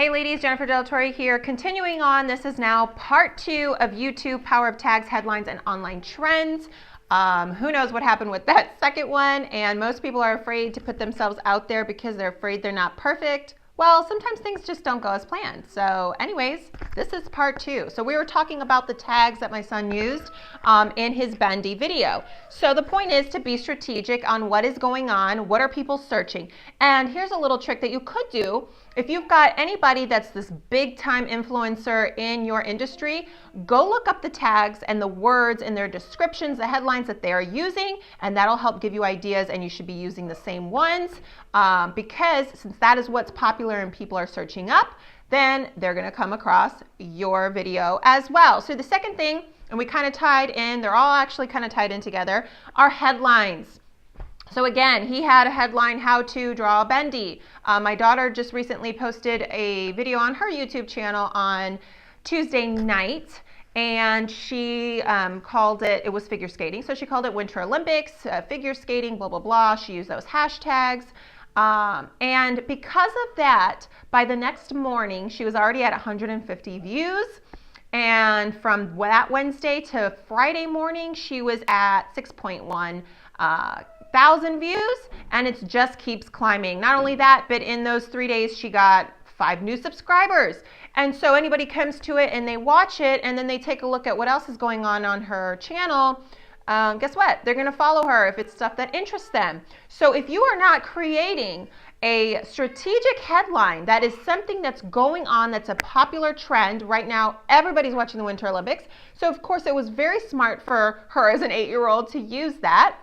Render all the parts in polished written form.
Hey ladies, Jennifer Del Torre here. Continuing on, this is now part 2 of YouTube Power of Tags, Headlines, and Online Trends. Who knows what happened with that second one, and most people are afraid to put themselves out there because they're afraid they're not perfect. Well, sometimes things just don't go as planned. So anyways, this is part 2. So we were talking about the tags that my son used in his bendy video. So the point is to be strategic on what is going on, what are people searching. And here's a little trick that you could do. If you've got anybody that's this big time influencer in your industry, go look up the tags and the words in their descriptions, the headlines that they are using, and that'll help give you ideas, and you should be using the same ones because since that is what's popular and people are searching up, then they're gonna come across your video as well. So the second thing, and we kind of tied in, they're all actually kind of tied in together, are headlines. So again, he had a headline, how to draw a bendy. My daughter just recently posted a video on her YouTube channel on Tuesday night, and she called it was figure skating. So she called it Winter Olympics, figure skating, blah, blah, blah. She used those hashtags. And because of that, by the next morning, she was already at 150 views. And from that Wednesday to Friday morning, she was at 6.1 thousand views, and it just keeps climbing. Not only that, but in those 3 days, she got 5 new subscribers. And so anybody comes to it and they watch it, and then they take a look at what else is going on her channel. Guess what? They're going to follow her if it's stuff that interests them. So if you are not creating a strategic headline that is something that's going on, that's a popular trend right now, everybody's watching the Winter Olympics. So of course it was very smart for her as an 8-year-old to use that,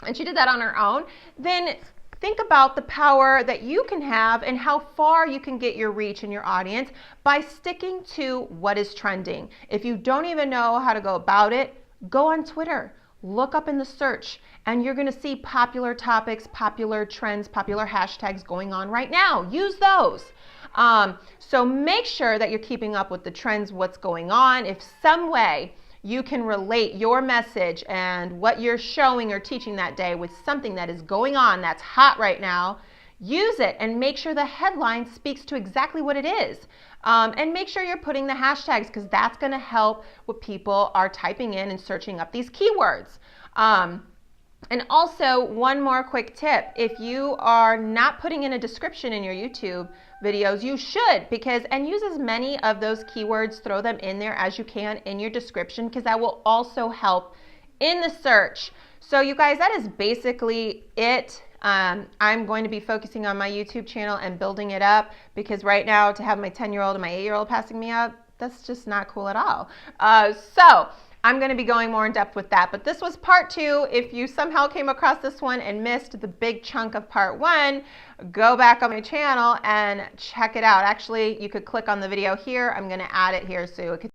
and she did that on her own. Then think about the power that you can have and how far you can get your reach and your audience by sticking to what is trending. If you don't even know how to go about it, go on Twitter, look up in the search, and you're going to see popular topics, popular trends, popular hashtags going on right now. Use those. So make sure that you're keeping up with the trends, what's going on. If some way you can relate your message and what you're showing or teaching that day with something that is going on that's hot right now, use it and make sure the headline speaks to exactly what it is. And make sure you're putting the hashtags, because that's going to help what people are typing in and searching up these keywords. And also, one more quick tip. If you are not putting in a description in your YouTube videos, you should, and use as many of those keywords, throw them in there as you can in your description, because that will also help in the search. So you guys, that is basically it. I'm going to be focusing on my YouTube channel and building it up, because right now to have my 10-year-old and my 8-year-old passing me up, that's just not cool at all. So I'm going to be going more in depth with that, but this was part 2. If you somehow came across this one and missed the big chunk of part 1, go back on my channel and check it out. Actually, you could click on the video here. I'm going to add it here so it could